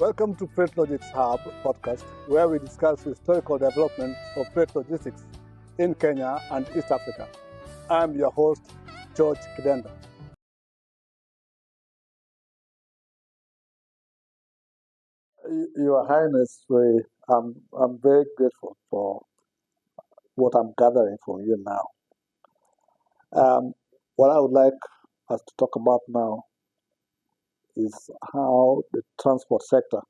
Welcome to Freight Logics Hub podcast, where we discuss historical developments of freight logistics in Kenya and East Africa. I'm your host, George Kidenda. Your Highness, I'm very grateful for what I'm gathering from you now. What I would like us to talk about now is how the transport sector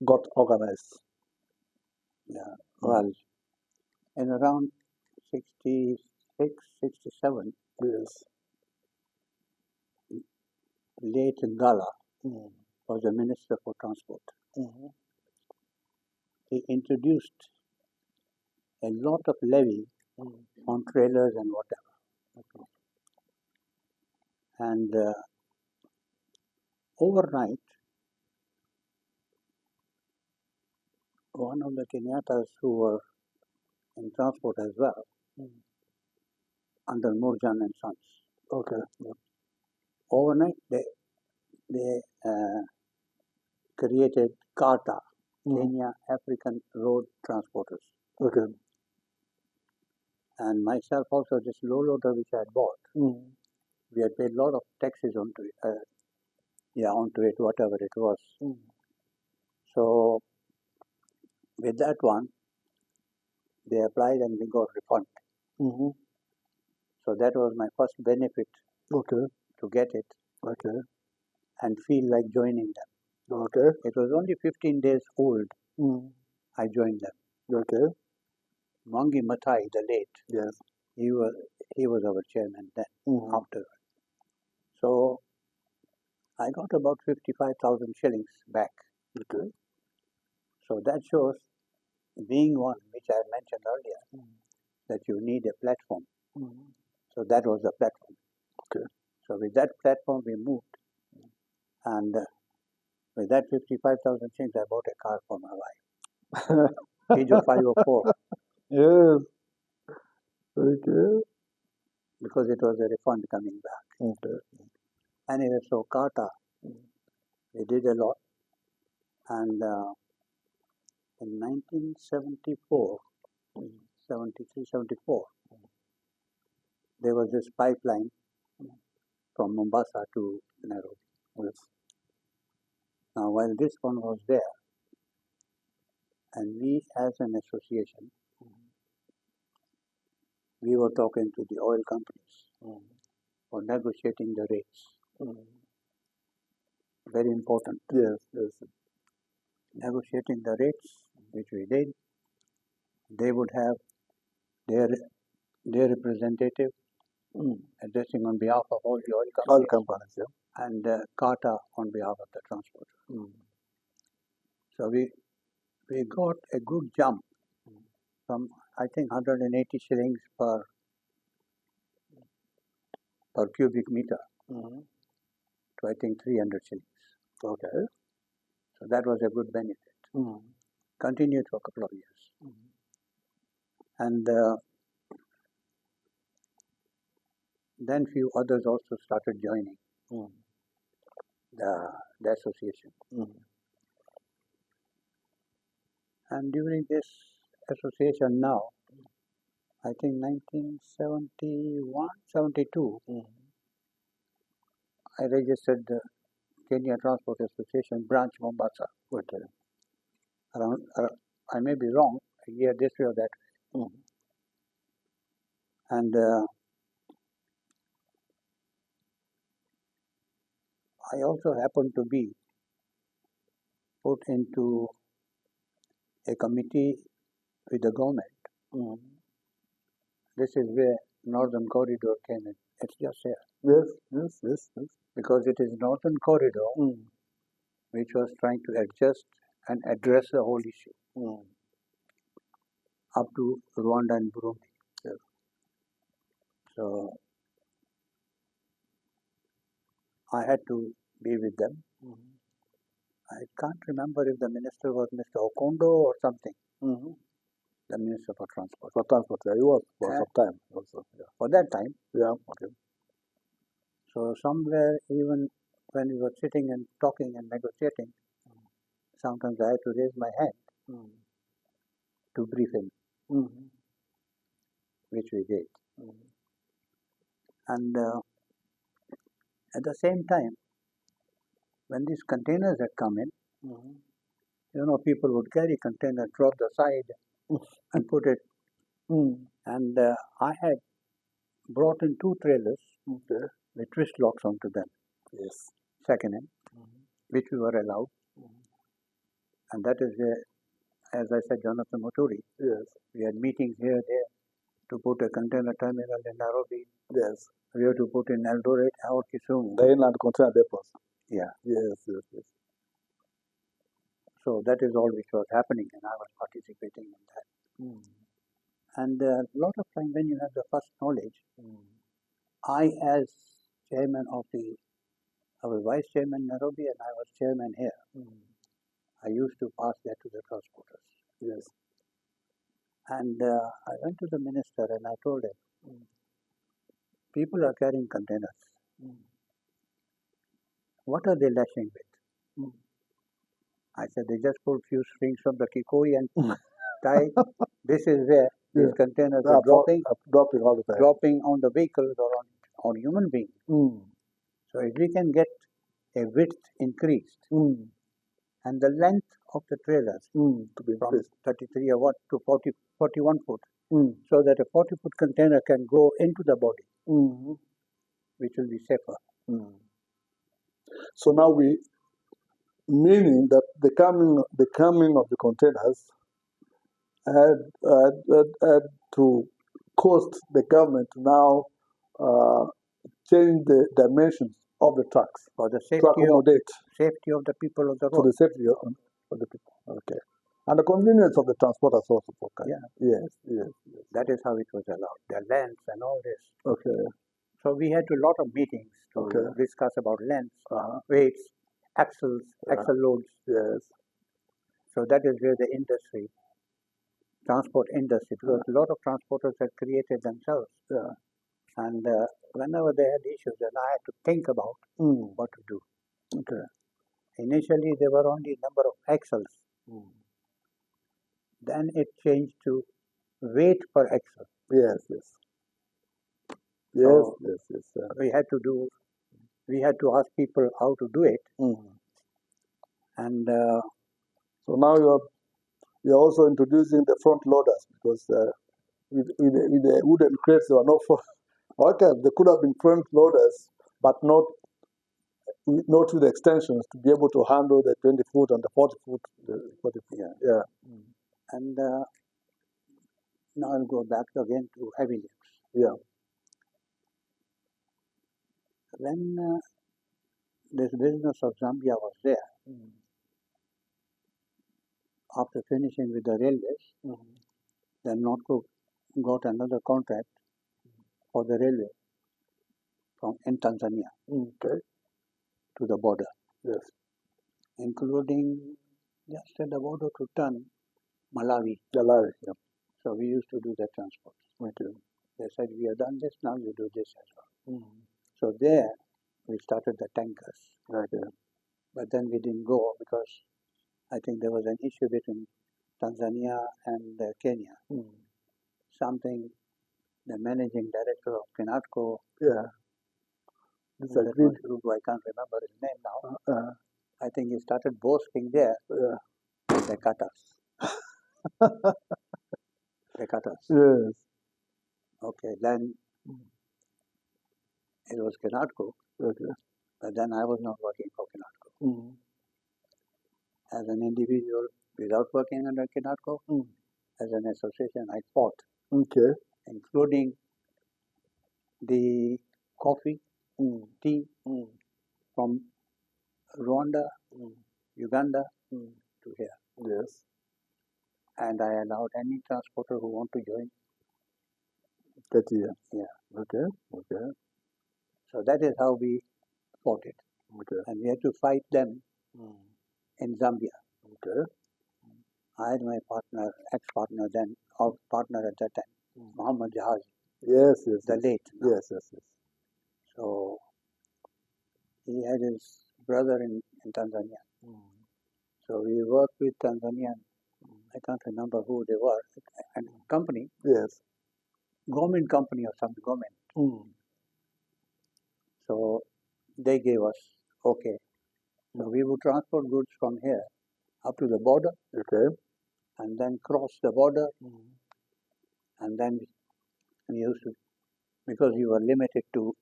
got organized. Yeah, well, in around 66, 67, Yes. late Ngala Mm. was the Minister for Transport. Mhm. He introduced a lot of levy Mm. on trailers and whatever. Okay. And overnight, one of the Kenyattas who were in transport as well, Mm. under Murjan and Sons, Okay. Yeah. overnight they created KATA, Mm. Kenya African Road Transporters. Okay. And myself also, this low loader which I had bought, Mm. we had paid a lot of taxes onto it, whatever it was. Mm. So with that one, they applied and we got refund. Mm-hmm. So that was my first benefit Okay. to get it Okay. and feel like joining them. Okay. It was only 15 days old. Mm. I joined them. Okay. Mangi Mathai, the late, Yes. he was our chairman then. Mm. After, so I got about 55,000 shillings back. Okay. So that shows, being one which I mentioned earlier, Mm. that you need a platform. Mm. So that was the platform. Okay. So with that platform we moved, and with that 55,000 shillings I bought a car for my wife, Peugeot 504, Yes. Okay. because it was a refund coming back. Okay. Anyway, so Kata, we did a lot, and in 1974, 73, 74, there was this pipeline from Mombasa to Nairobi. Yes. Now, while this one was there, and we as an association, we were talking to the oil companies for negotiating the rates. Very important. Yes. Yes. Negotiating the rates, which we did. They would have their representative addressing on behalf of all the oil Oil companies, companies. Yeah. and Kata on behalf of the transporter. So we got a good jump from, I think, 180 shillings per cubic meter to, I think, 300 shillings. Okay. So that was a good benefit. Continued for a couple of years. And then few others also started joining the association. And during this association now, I think 1971, 72, I registered the Kenya Transport Association branch Mombasa. Okay. Around, I may be wrong, a year this way or that. And I also happened to be put into a committee with the government. This is where Northern Corridor came in. It's just here. Yes. Yes. Yes. Yes. Because it is Northern Corridor which was trying to adjust and address the whole issue up to Rwanda and Burundi. Yes. So I had to be with them. I can't remember if the minister was Mr. Okondo or something. The Minister for Transport. For transport, yeah, he was for some time also. Yeah. For that time. Yeah. Okay. So somewhere, even when we were sitting and talking and negotiating, sometimes I had to raise my hand to brief him, which we did. And at the same time, when these containers had come in, people would carry container, drop the side, and put it. And I had brought in 2 trailers with twist locks onto them. Yes. Second-hand, which we were allowed. And that is where, as I said, Jonathan Moturi. Yes. We had meetings here, there, to put a container terminal in Nairobi. Yes. We have to put in Eldoret or Kisumu. The inland container depots. Yeah. Yes, yes, yes. So that is all which was happening, and I was participating in that. And a lot of time when you have the first knowledge, I, as chairman I was vice chairman in Nairobi and I was chairman here. I used to pass that to the transporters. Yes. And I went to the minister and I told him, people are carrying containers. What are they lashing with? I said, they just pulled few strings from the kikoi and tie. This is where these containers are dropping all the time. Dropping on the vehicles or on human beings. So if we can get a width increased and the length of the trailers to be from increased. 33 or what to 41 foot, so that a 40-foot container can go into the body, which will be safer. So now meaning that the coming of the containers had to cost the government to now change the dimensions of the trucks for the to accommodate safety of the people of the road. For the safety of the people. Okay. And the convenience of the transporters also. Okay. Yeah. Yes. That is how it was allowed. The lengths and all this. Okay. So we had a lot of meetings to discuss about lengths, weights, axles, axle loads. Yes. So that is where the industry, transport industry, because a lot of transporters had created themselves. Yeah. And whenever they had issues, then I had to think about what to do. Okay. Initially, there were only number of axles. Then it changed to weight per axle. Yes. So Yes. We had to ask people how to do it. And so now you're also introducing the front loaders, because with the wooden crates there were no okay, there could have been front loaders, but not with the extensions to be able to handle the 20 foot and the 40 foot. Yeah. And now I'll go back again to heavy lifts. Yeah. When this business of Zambia was there, after finishing with the railways, then NOTCO got another contract for the railway in Tanzania to the border. Yes. Including just at the border to turn Malawi. Yeah. So we used to do the transport. Okay. They said, we have done this, now you do this as well. So there we started the tankers. Okay. But then we didn't go because I think there was an issue between Tanzania and Kenya. Something the managing director of Kinatco, disagreed. I can't remember his name now. I think he started boasting there. They cut us. They cut us. Yes. Okay, then it was Kinatco. Okay. But then I was not working for Kinatco. As an individual, without working under Kinatco, as an association, I fought. Okay. Including the coffee, tea from Rwanda, Uganda to here. Yes. And I allowed any transporter who want to join. Get here. Yeah. Okay. So that is how we fought it. Okay. And we had to fight them in Zambia. Okay. I had my partner, ex-partner then, or partner at that time, Muhammad Jahazi. Yes. The late. Yes. So he had his brother in Tanzania. So we worked with Tanzanian, I can't remember who they were, and company, Yes. government company or some government. So they gave us okay. So we would transport goods from here up to the border, Okay. and then cross the border, and then we used to, because you were limited to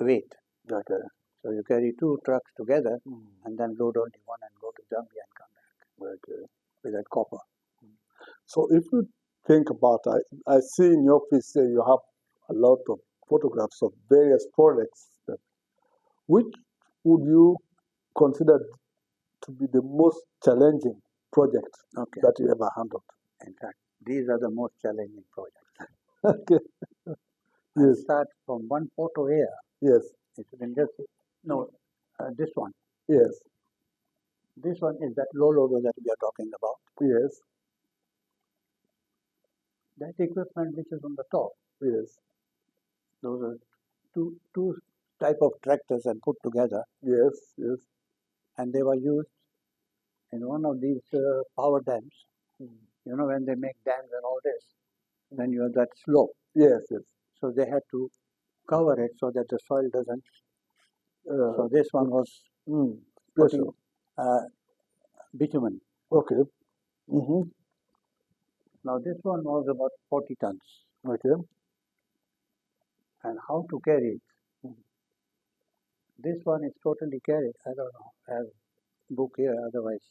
weight. Okay. So you carry 2 trucks together, and then load only one and go to Zambia and come back Okay. with that copper. So if you think about, I see in your office you have a lot of photographs of various projects. Which would you consider to be the most challenging project that you ever handled? In fact, these are the most challenging projects. Okay. I'll start from one photo here. Yes. If you can just see. No, this one. Yes. This one is that low loader that we are talking about. Yes. That equipment which is on the top. Yes. Those are two type of tractors and put together. Yes. Yes. And they were used in one of these power dams. You know, when they make dams and all this, then you have that slope. Yes. Yes. So they had to cover it so that the soil doesn't. So this one was putting bitumen. Okay. Now this one was about 40 tons. Okay. And how to carry it? This one is totally carried. I don't know. I have a book here otherwise.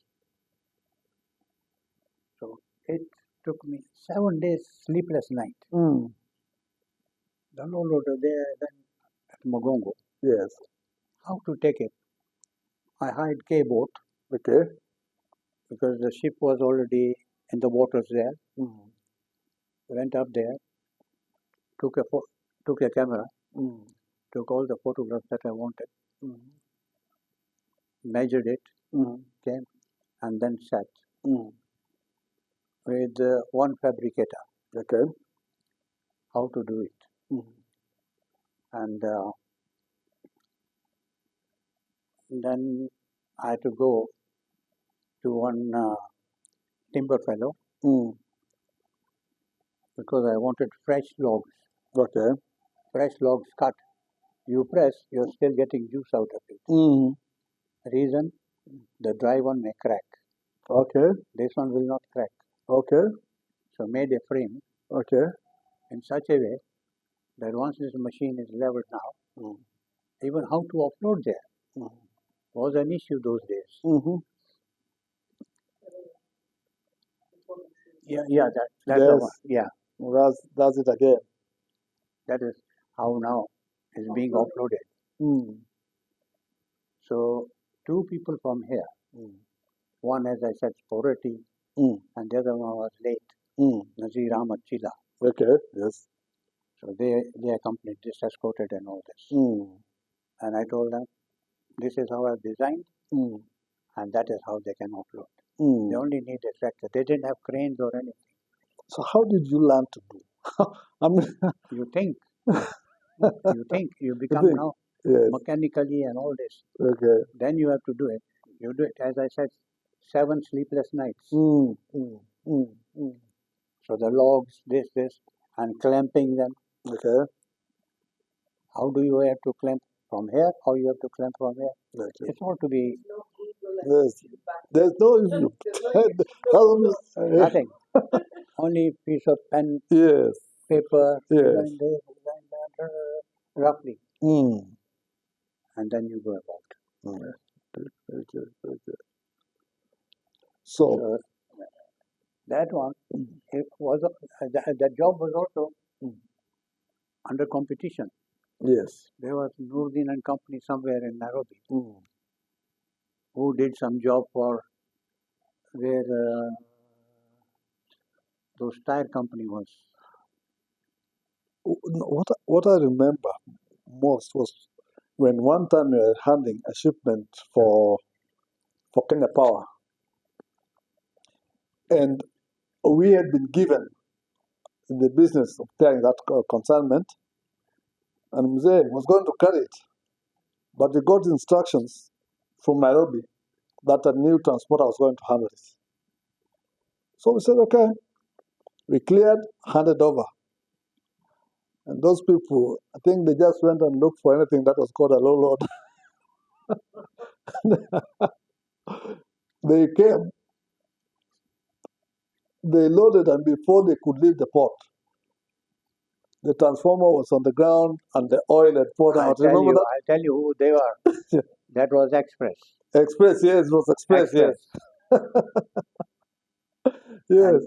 So it took me 7 days sleepless night. The low loader there, then at Mogongo. Yes. How to take it? I hired K boat. Okay. Because the ship was already in the waters there. Went up there, took a camera, took all the photographs that I wanted, measured it, came, and then sat with one fabricator. Okay. How to do it. And then I had to go to one timber fellow because I wanted fresh logs. Okay. Fresh logs cut. You press, you're still getting juice out of it. Reason, the dry one may crack. Okay. This one will not crack. Okay. So made a frame. Okay. In such a way that once this machine is leveled now, even how to offload there was an issue those days. Yeah, that's the one. Yeah. That's it again. That is how now is being offloaded. So 2 people from here, one as I said sporty, and the other one was late, Nazir Ahmad Chila. Okay. Yes. So they accompanied this, escorted and all this. And I told them, this is how I've designed, and that is how they can offload. They only need a tractor. They didn't have cranes or anything. So how did you learn to do? I mean, you think, you become now mechanically and all this. Okay. Then you have to do it. You do it, as I said, 7 sleepless nights. So the logs, this, and clamping them. Okay. How do you have to clamp from here, or you have to clamp from here? Okay. It's all to be. There's no Nothing. Only piece of pen, paper, design this, design that, roughly. And then you go about. Okay. So that one, it was that job was also under competition. Yes. There was Noordin and Company somewhere in Nairobi who did some job for where those tire company was. What I remember most was when one time we were handling a shipment for Kenya Power, and we had been given the business of carrying that consignment, and Mzee was going to carry it, but we got instructions from Nairobi that a new transporter was going to handle it. So we said, okay, we cleared, handed over. And those people, I think they just went and looked for anything that was called a low load. They came, they loaded, and before they could leave the port, the transformer was on the ground and the oil had poured out. Remember that? I'll tell you who they were. That was Express. Express, yes, it was Express. Yes. Yes.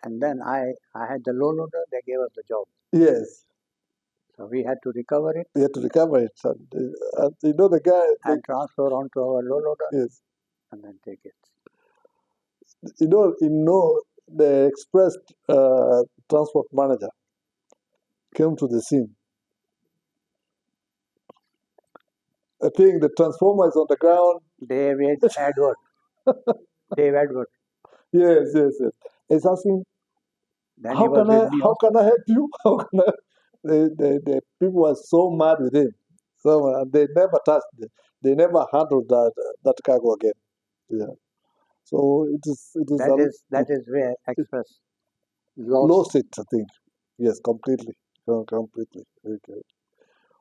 And then I had the low loader, they gave us the job. Yes. So we had to recover it. We had to recover it. And you know, the guy. And transfer onto our low loader. Yes. And then take it. You know, the Express transport manager came to the scene. I think the transformer is on the ground. Dave Edward. Dave Edward. Yes. He's asking, then how can I help you? How can I? The people were so mad with him. So they never touched it. They never handled that cargo again. Yeah. So it is. That is where Express lost it. I think. Yes, completely. Completely. Okay.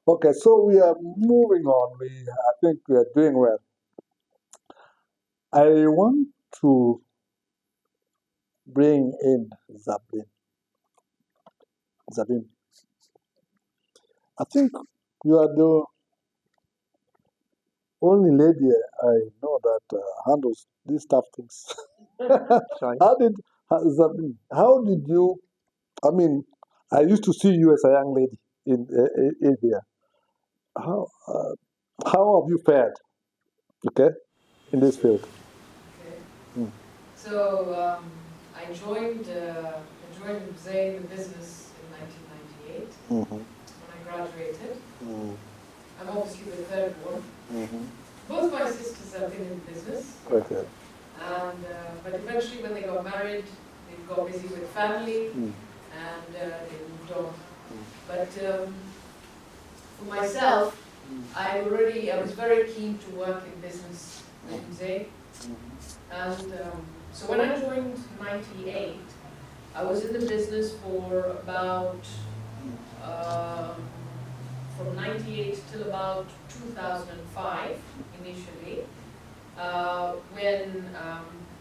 Okay. So we are moving on. I think we are doing well. I want to bring in Zabin. I think you are the only lady I know that handles these tough things. Sorry. Zabin, how did you? I mean, I used to see you as a young lady in India. How have you fared? Okay, in this field. Okay. So I joined Zain in the business in 1998 when I graduated. I'm obviously the third one. Both my sisters have been in business. Okay. And but eventually, when they got married, they got busy with family, and they moved on. But for myself, I was very keen to work in business in Zain. And so when I joined in '98, I was in the business for about from '98 till about 2005 initially, when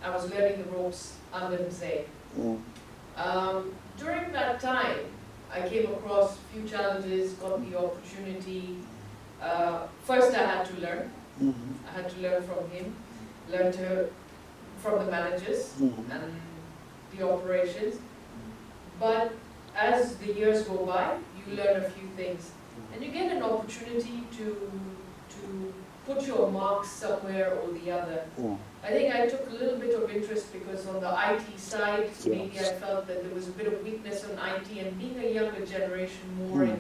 I was learning the ropes under Zain. During that time, I came across a few challenges, got the opportunity. First, I had to learn. I had to learn from him, from the managers and the operations. But as the years go by, you learn a few things, and you get an opportunity to put your marks somewhere or the other. I think I took a little bit of interest because on the IT side, maybe I felt that there was a bit of weakness on IT, and being a younger generation more in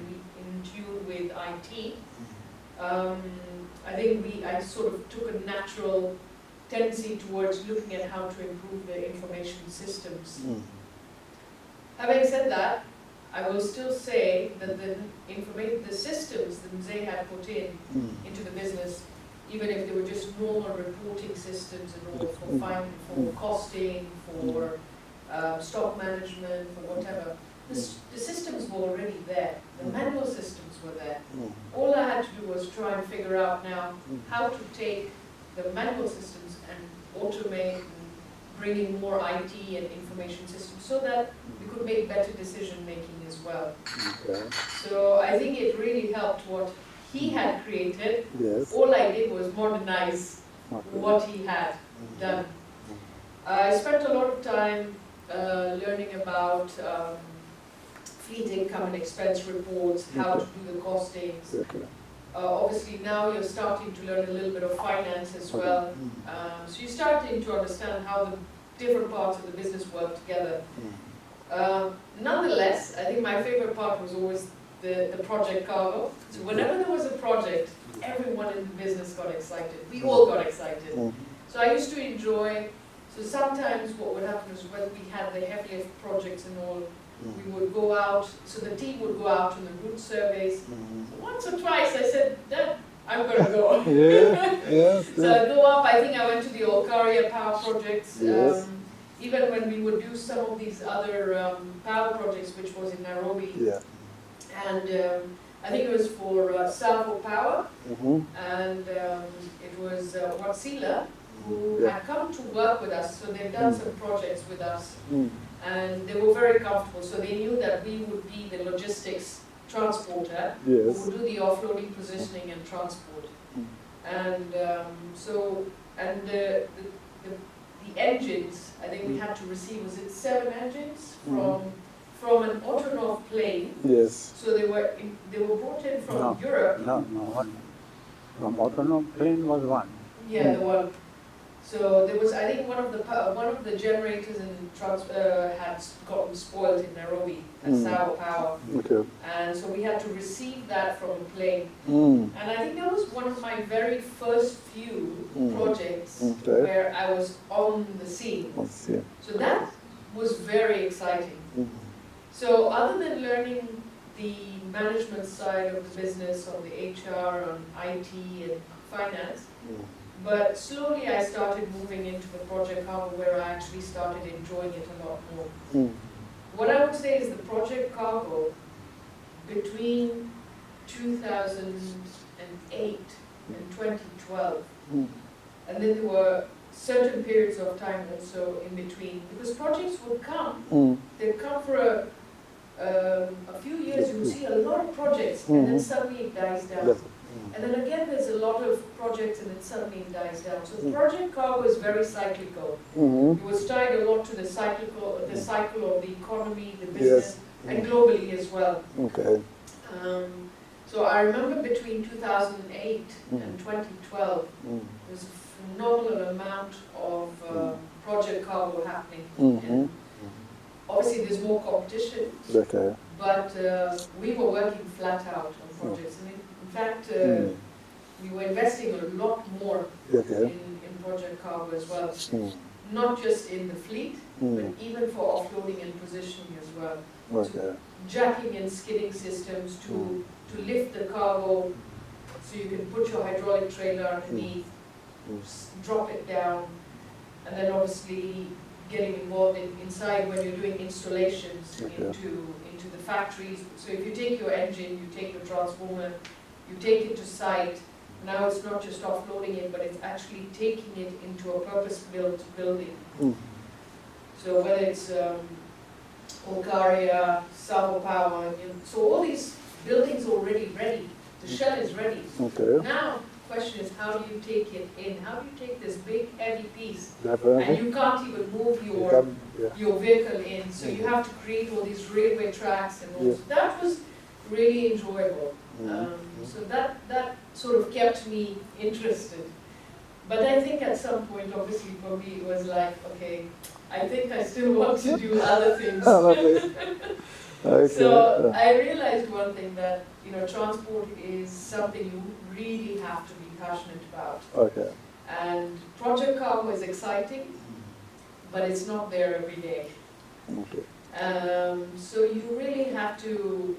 tune with IT, I think I sort of took a natural tendency towards looking at how to improve the information systems. Having said that, I will still say that the systems that Zain had put into the business, even if they were just normal reporting systems and all for costing, for stock management, for whatever, the systems were already there. The manual systems were there. All I had to do was try and figure out now how to take the manual systems and automate and bring in more IT and information systems so that we could make better decision making as well. Okay. So I think it really helped what he had created. Yes. All I did was modernize what he had done. I spent a lot of time learning about fleet income and expense reports, how to do the costings. Okay. Obviously now you're starting to learn a little bit of finance as well. So you're starting to understand how the different parts of the business work together. Nonetheless, I think my favorite part was always the project cargo. So whenever there was a project, everyone in the business got excited. We all got excited. So I used to enjoy, so sometimes what would happen is when we had the heavy lift projects and all, we would go out, so the team would go out on the route surveys. So once or twice I said, Dad, I'm going to go. Yes. So I go up, I think I went to the Olkaria power projects. Yes. Even when we would do some of these other power projects, which was in Nairobi. Yeah. And I think it was for Salvo Power. And it was Watsila who had come to work with us. So they've done some projects with us. And they were very comfortable. So they knew that we would be the logistics transporter who would do the offloading, positioning, and transport. And the engines, I think we had to receive, was it 7 engines from an Autonov plane? Yes. So they were brought in from Europe. No, from Autonov plane was one. Yeah, the one. So there was, I think, one of the generators had gotten spoiled in Nairobi at Sao Power. Okay. And so we had to receive that from a plane. And I think that was one of my very first few projects where I was on the scene. So that was very exciting. So other than learning the management side of the business, on the HR, on IT and finance, but slowly I started moving into the project cargo where I actually started enjoying it a lot more. What I would say is the project cargo between 2008 and 2012, and then there were certain periods of time also in between, because projects would come, they'd come for a few years, you will see a lot of projects, and then suddenly it dies down. And then again, there's a lot of projects, and then suddenly it dies down. So project cargo is very cyclical. It was tied a lot to the cycle of the economy, the business, and globally as well. Okay. So I remember between 2008 and 2012, there was a phenomenal amount of project cargo happening. And obviously, there's more competition, but we were working flat out on projects. And in fact, we were investing a lot more in project cargo as well. Not just in the fleet, but even for offloading and positioning as well. So jacking and skidding systems to lift the cargo so you can put your hydraulic trailer underneath, drop it down, and then obviously getting involved inside when you're doing installations into the factories. So if you take your engine, you take your transformer, you take it to site. Now it's not just offloading it, but it's actually taking it into a purpose-built building. So whether it's Bulgaria, Salvo Power, so all these buildings are already ready. The shell is ready. Now the question is, how do you take it in? How do you take this big heavy piece? And you can't even move your vehicle in, so you have to create all these railway tracks and all. So that was really enjoyable. So that sort of kept me interested. But I think at some point, obviously for me, it was like, okay, I think I still want to do other things. So I realized one thing, that transport is something you really have to be passionate about. And project cargo is exciting, but it's not there every day. So you really have to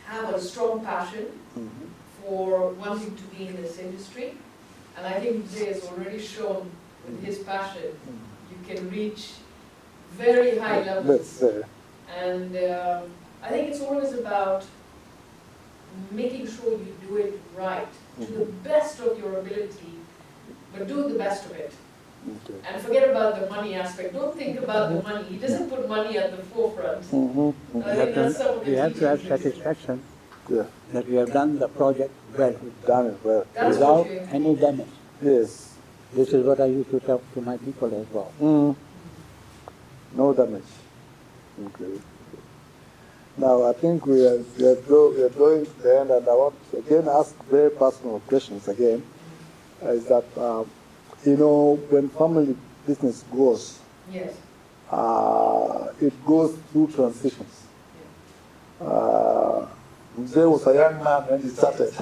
have a strong passion for wanting to be in this industry. And I think Jay has already shown with his passion, you can reach very high levels. And I think it's always about making sure you do it right, to the best of your ability, but do the best of it. And forget about the money aspect. Don't think about the money. He doesn't put money at the forefront. I think that's some of the we have to have satisfaction that we have done the project well. That's without any damage. Yes. This is what I used to talk to my people as well. No damage. Now I think we are going to the end, and I want to again ask very personal questions again. Is that when family business goes, it goes through transitions. Mzee was a young man when he started.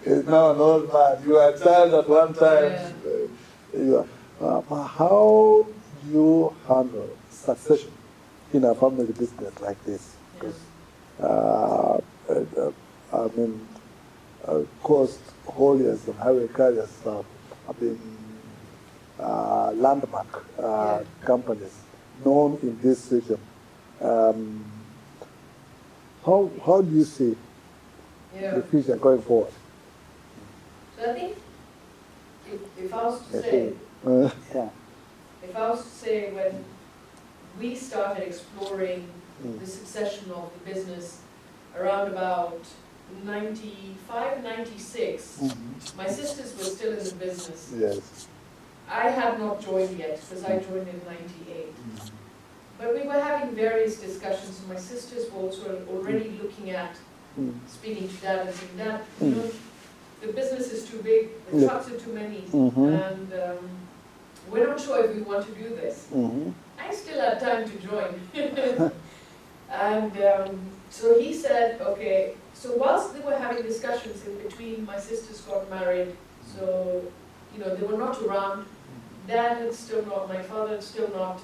He's now an old man. You were a child at one time. How do you handle succession in a family business like this? Because I mean, coast hauliers and highway carriers have been landmark Yeah. companies known in this region. Um, how do you see Yeah. the future going forward? So I think if I was to Yes, say, Yeah. if I was to say when we started exploring Mm. the succession of the business around about 95, 96, my sisters were still in the business. Yes. I had not joined yet because I joined in 98. But we were having various discussions, and my sisters were also already looking at Mm. speaking to Dad and saying, Dad, Mm. the business is too big, the Yeah. trucks are too many, Mhm. and we're not sure if we want to do this. Mhm. I still had time to join. And so he said, okay, so whilst they were having discussions in between, my sisters got married, so, they were not around. Dad had still not, my father had still not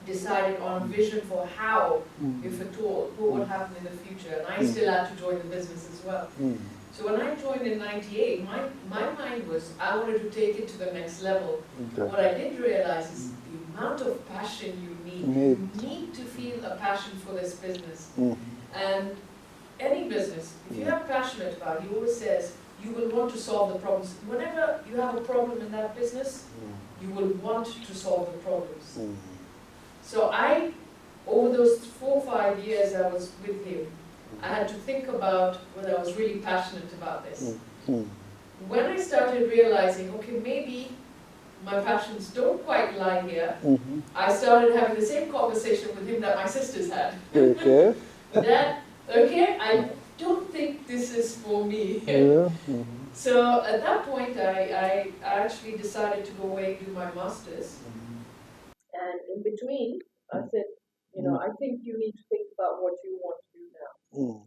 decided on a vision for how, if at all, what would happen in the future. And I still had to join the business as well. Mm. So when I joined in 98, my mind was, I wanted to take it to the next level. Okay. What I did realize is the amount of passion you need. Need. You need to feel a passion for this business. Mm. And any business, if you're passionate about it, he always says, you will want to solve the problems. Whenever you have a problem in that business, you will want to solve the problems. Mm. So over those 4 or 5 years I was with him, I had to think about whether I was really passionate about this. Mm. When I started realizing, okay, maybe my passions don't quite lie here, Mm-hmm. I started having the same conversation with him that my sisters had. Okay. That, okay, I don't think this is for me. Yeah. Mm-hmm. So at that point, I actually decided to go away and do my master's. And in between, I said, I think you need to think about what you want to do now. Mm.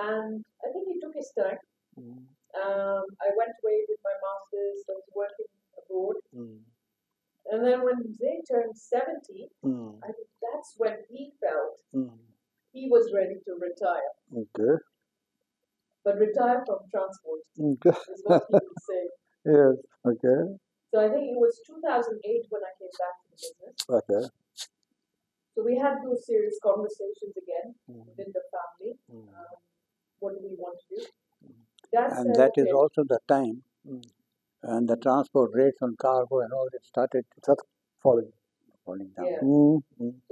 And I think he took his time. Mm. I went away with my master's, I was working abroad. Mm. And then when they turned 70, Mm. I think that's when he felt Mm. he was ready to retire. Okay. But retire from transport Okay. is what he would say. Yes. Okay. So I think it was 2008 when I came back to the business. Okay. So we had those serious conversations again within the family. What do we want to do? And that is also the time and the transport rates on cargo and all that started Start falling. down. Yeah. Mm.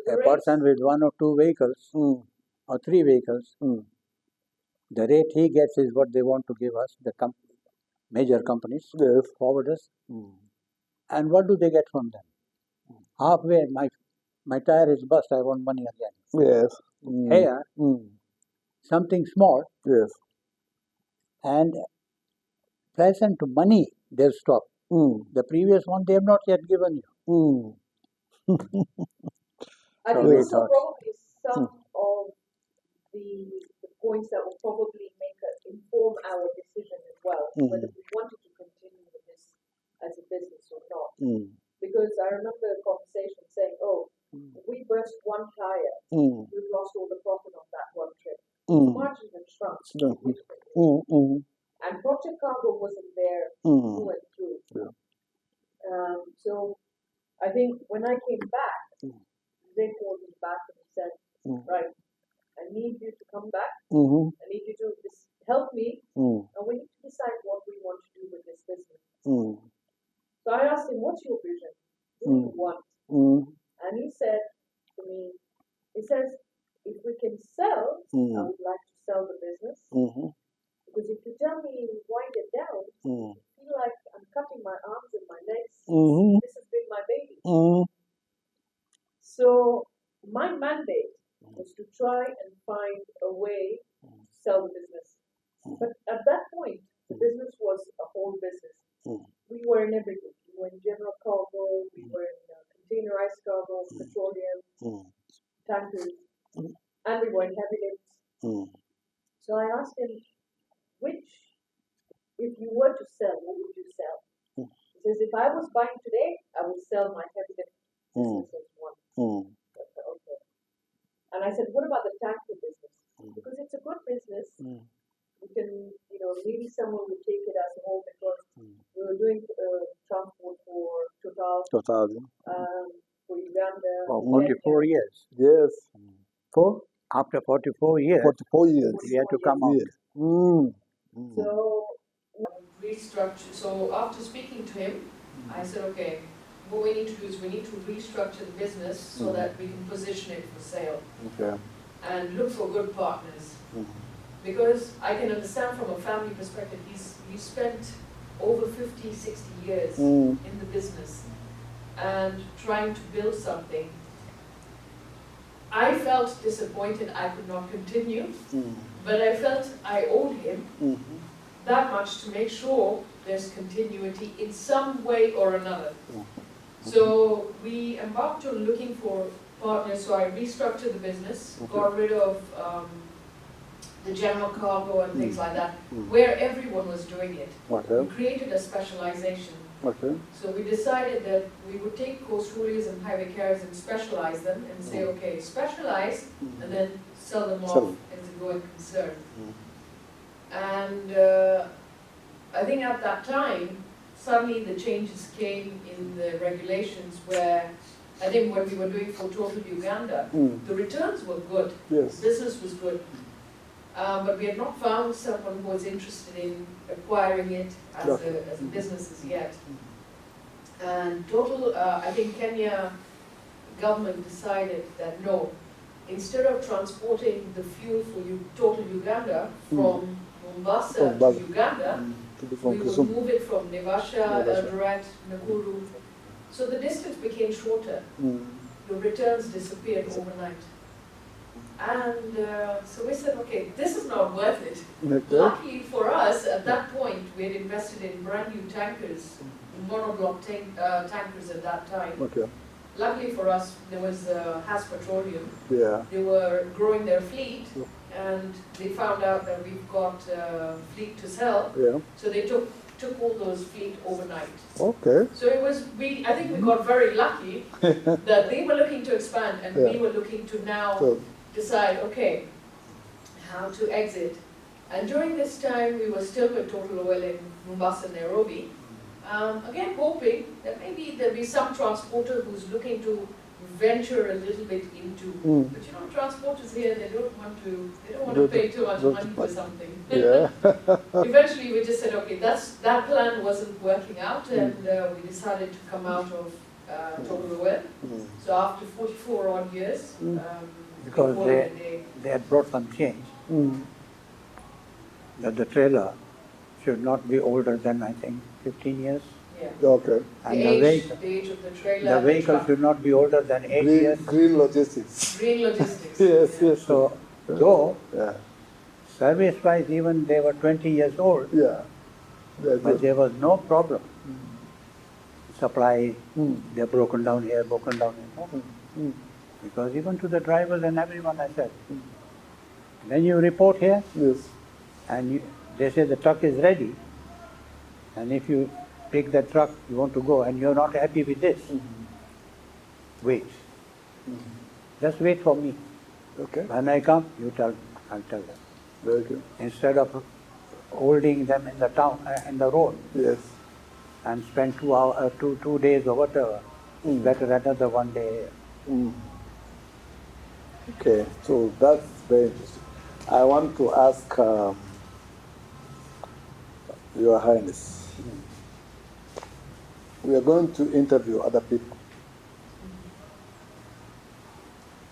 So A the person with 1 or 2 vehicles or 3 vehicles, the rate he gets is what they want to give us, the major companies, Yes. forwarders. And what do they get from them? Halfway, my tire is bust, I want money again. Yes. Here, something small Yes. and present money they'll stop. The previous one they have not yet given you. I So think we also thought- probably some of the points that will probably inform our decision as well, whether we wanted to continue with this as a business or not. Because I remember a conversation saying, oh, if we burst one tire, we've lost all the profit on that one trip. Margins have shrunk significantly. And Project Cargo wasn't there through and through. Yeah. So I think when I came back, they called me back and said, right, I need you to come back. I need you to help me, and we need to decide what we want to do with this business. So I asked him, what's your vision? What do you want? And he said to me, he says, if we can sell, I would like to sell the business. Because if you tell me wind it down, I feel like I'm cutting my arms and my legs. This has been my baby. So my mandate was to try and find a way to sell the business. But at that point, the business was a whole business. We were in everything. We were in general cargo, we were in containerized cargo, petroleum, tankers, and we were in heavy lifts. So I asked him, if you were to sell, what would you sell? He says, if I was buying today, I would sell my heavy lift business as one. I said, okay. And I said, what about the tanker business? Because because it's a good business. Mm. You can, maybe someone would take it as a home because we were doing transport for Total, 2000. for Uganda. Oh, Kenya. 44 years. Yes. For After 44 years, 44 years. we had to come out. Yes. Mm. Mm. So restructure. So after speaking to him, I said, okay, what we need to do is we need to restructure the business so that we can position it for sale Okay. and look for good partners. Mm. Because I can understand from a family perspective, he spent over 50, 60 years Mm. in the business and trying to build something. I felt disappointed I could not continue, but I felt I owed him Mm-hmm. that much to make sure there's continuity in some way or another. So we embarked on looking for partners, so I restructured the business, got rid of the general cargo and things like that, where everyone was doing it. Okay. We created a specialization. Okay. So we decided that we would take coast couriers and highway carriers and specialize them and say, okay, specialize, and then sell them Sell off them. as a going concern. And I think at that time, suddenly the changes came in the regulations where, I think when we were doing for Total Uganda, the returns were good, Yes. business was good. But we had not found someone who was interested in acquiring it as a business as yet. And Total, I think Kenya government decided that no, instead of transporting the fuel for Total Uganda from Mombasa to Uganda, we would move it from Naivasha, Eldoret, Nakuru. So the distance became shorter. The returns disappeared overnight. And so we said, okay, this is not worth it. Okay. Luckily for us, at that point, we had invested in brand new tankers, monoblock tankers at that time. Okay. Luckily for us, there was Has Petroleum. Yeah. They were growing their fleet, and they found out that we've got fleet to sell. Yeah. So they took all those fleet overnight. Okay. So it was, I think we got very lucky that they were looking to expand and we were looking to now decide, okay, how to exit. And during this time, we were still with Total Oil in Mombasa, Nairobi. Again, hoping that maybe there'll be some transporter who's looking to venture a little bit into. But transporters here, they don't want to pay too much money for something. Yeah. Eventually, we just said, okay, that plan wasn't working out, and we decided to come out of Total Oil. So after 44 odd years, because they had brought some change. That the trailer should not be older than, I think, 15 years. Yeah. Okay. And the age of the trailer. the vehicle should not be older than 8 years. Green logistics. Green logistics. Yes, yeah. yes. So, though, Yeah. service-wise, even they were 20 years old, Yeah. but there was no problem. Supply, they're broken down here, broken down here. Because even to the drivers and everyone, I said, then you report here, Yes. and they say the truck is ready, and if you pick the truck, you want to go, and you're not happy with this, wait. Just wait for me. Okay. When I come, I'll tell them. Very good. Instead of holding them in the town, in the road, Yes. and spend 2 hours, 2 days or whatever, it's better another 1 day. Okay, so that's very interesting. I want to ask Your Highness. We are going to interview other people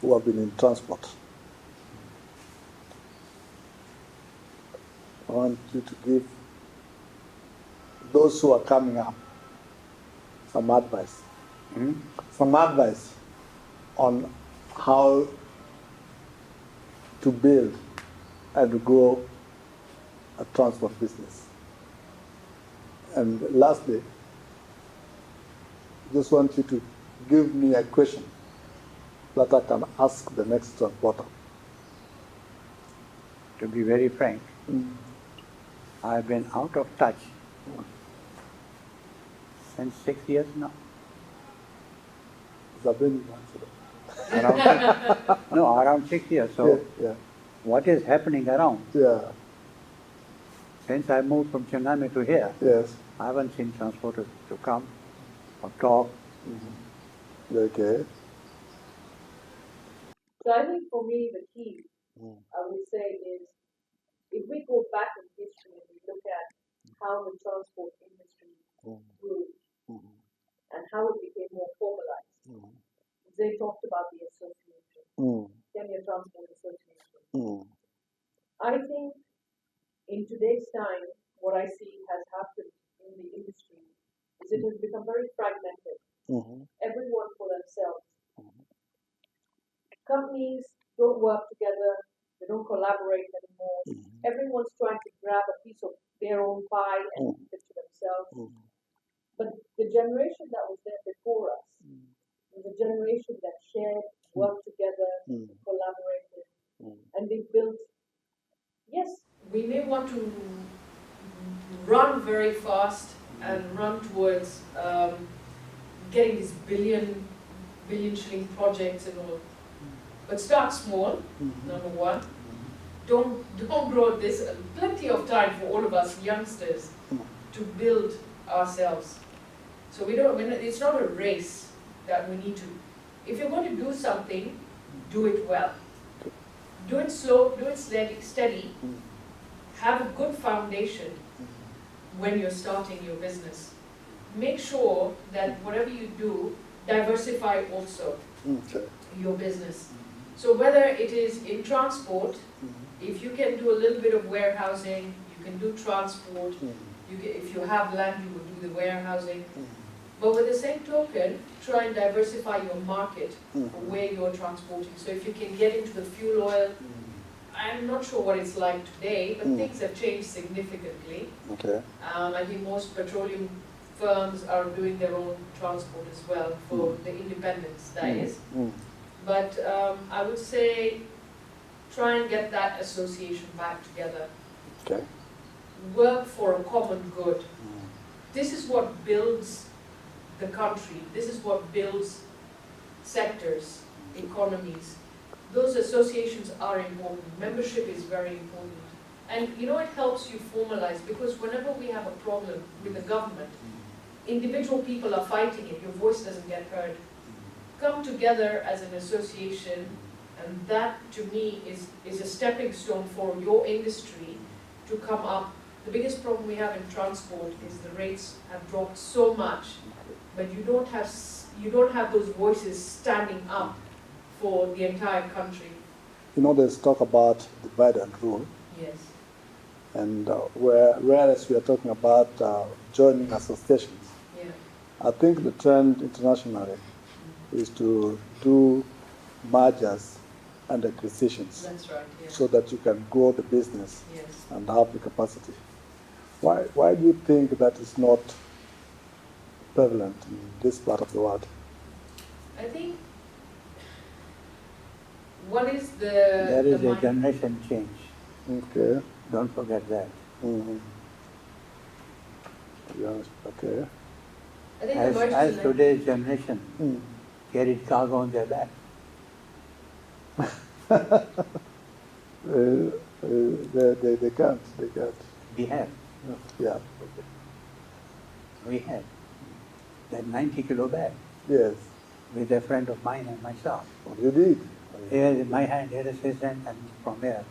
who have been in transport. I want you to give those who are coming up some advice. Some advice on how to build and grow a transport business. And lastly, just want you to give me a question that I can ask the next transporter. To be very frank, I've been out of touch since 6 years now. Zabini answered. Around 6 years. So Yeah. what is happening around. Yeah. Since I moved from Chennai to here, Yes. I haven't seen transporters to come or talk. Okay. So I think for me, the key, I would say, is if we go back in history and we look at how the transport industry grew and how it became more formalized, they talked about the association, Kenya Transport Association. I think in today's time, what I see has happened in the industry is it has become very fragmented. Everyone for themselves. Companies don't work together, they don't collaborate anymore. Everyone's trying to grab a piece of their own pie and keep it to themselves. But the generation that was there before us was a generation that shared, worked together, collaborated, and they built. Yes, we may want to run very fast and run towards getting these billion shilling projects and all. But start small, number one. Don't grow this. Plenty of time for all of us youngsters to build ourselves. So we don't. It's not a race that we need to. If you're going to do something, do it well. Do it slow. Do it steady. Have a good foundation when you're starting your business. Make sure that whatever you do, diversify also your business. So whether it is in transport, if you can do a little bit of warehousing, you can do transport. If you have land, you will do the warehousing. But with the same token, try and diversify your market where you're transporting. So if you can get into the fuel oil, I'm not sure what it's like today, but things have changed significantly. Okay. I think most petroleum firms are doing their own transport as well for the independents, that is. But I would say try and get that association back together. Okay. Work for a common good. This is what builds the country. This is what builds sectors, economies. Those associations are important. Membership is very important. And it helps you formalize, because whenever we have a problem with the government, individual people are fighting it, your voice doesn't get heard. Come together as an association, and that to me is a stepping stone for your industry to come up. The biggest problem we have in transport is the rates have dropped so much, but you don't have those voices standing up for the entire country. There's talk about divide and rule. Yes. And whereas we are talking about joining associations, I think the trend internationally is to do mergers and acquisitions. That's right. Yeah. So that you can grow the business and have the capacity. Why do you think that is not prevalent in this part of the world? I think what is There is a generation change. Okay. Don't forget that. Yes. Okay. I think As today's generation carried cargo on their back. They can't. We have. Yeah. We had that 90-kilo bag Yes. with a friend of mine and myself. What you did. Here is my hand, here is his hand, and from here,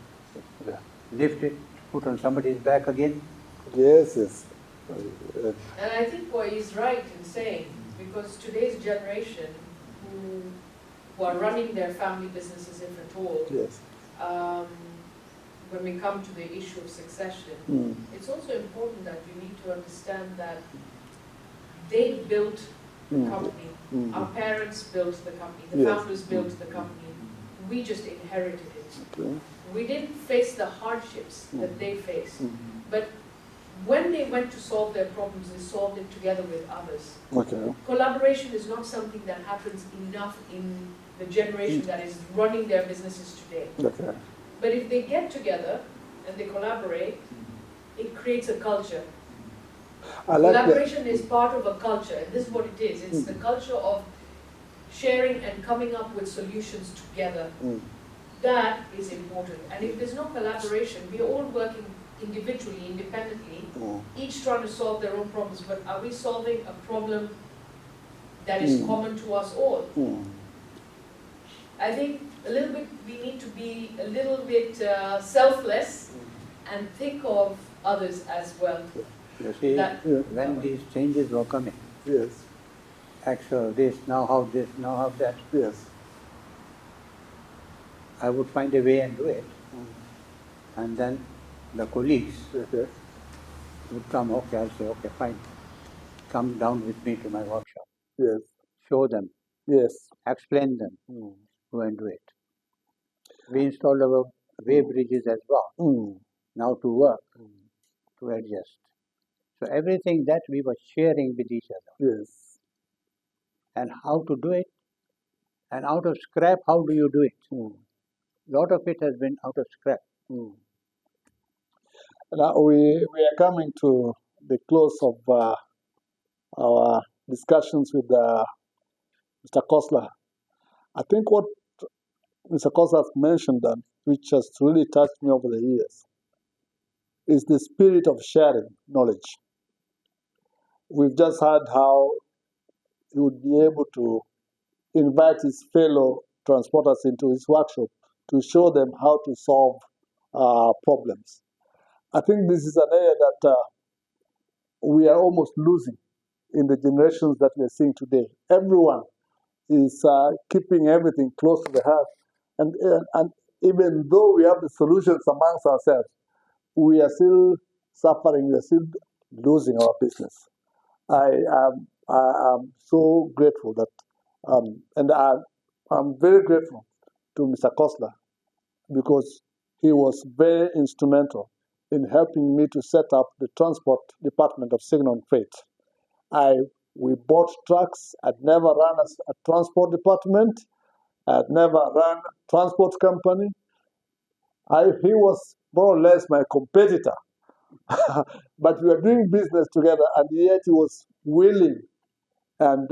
Yeah. lift it, put on somebody's back again. Yes. And I think what he's right in saying, because today's generation who are running their family businesses, if at all, Yes. when we come to the issue of succession, it's also important that you need to understand that they built the company. Our parents built the company. The founders built the company. We just inherited it. Okay. We didn't face the hardships that they faced. But when they went to solve their problems, they solved it together with others. Okay. Collaboration is not something that happens enough in the generation that is running their businesses today. Okay. But if they get together and they collaborate, it creates a culture. I like Collaboration is part of a culture, and this is what it is. It's the culture of sharing and coming up with solutions together. that is important. And if there's no collaboration, we're all working individually, independently, each trying to solve their own problems, but are we solving a problem that is common to us all? I think we need to be a little bit selfless and think of others as well. You see, when these changes were coming, actual this, now how that, I would find a way and do it. And then the colleagues would come, okay, I'll say, okay, fine, come down with me to my workshop. Show them, explain them, go and do it. We installed our way bridges as well, now to work, to adjust. So everything that we were sharing with each other. And how to do it, and out of scrap, how do you do it? A lot of it has been out of scrap. Now we are coming to the close of our discussions with Mr. Khosla. I think what Mr. Khosla has mentioned, and which has really touched me over the years, is the spirit of sharing knowledge. We've just heard how he would be able to invite his fellow transporters into his workshop to show them how to solve problems. I think this is an area that we are almost losing in the generations that we are seeing today. Everyone is keeping everything close to the heart. And even though we have the solutions amongst ourselves, we are still suffering, we are still losing our business. I am so grateful that, and I'm very grateful to Mr. Khosla, because he was very instrumental in helping me to set up the transport department of Signal Freight. We bought trucks. I'd never run a transport department. I'd never run a transport company. He was more or less my competitor. But we were doing business together, and yet he was willing and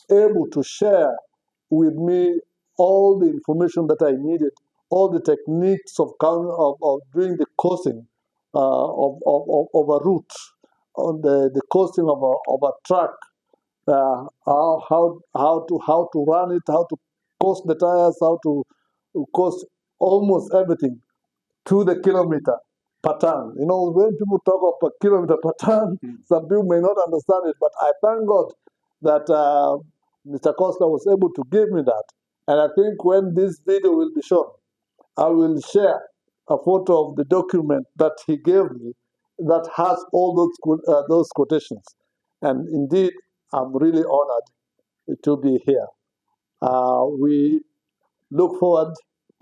able to share with me all the information that I needed, all the techniques of doing the costing of a route, on the costing of a truck, how to run it, how to cost the tires, how to cost almost everything to the kilometer per ton. You know, when people talk of per kilometer per ton, some people may not understand it, but I thank God that Mr. Khosla was able to give me that. And I think when this video will be shown, I will share a photo of the document that he gave me that has all those quotations. And indeed, I'm really honored to be here. We look forward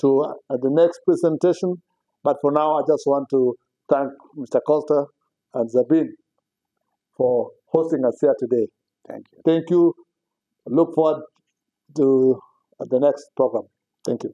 to the next presentation. But for now, I just want to thank Mr. Costa and Zabin for hosting us here today. Thank you. Thank you. Look forward to the next program. Thank you.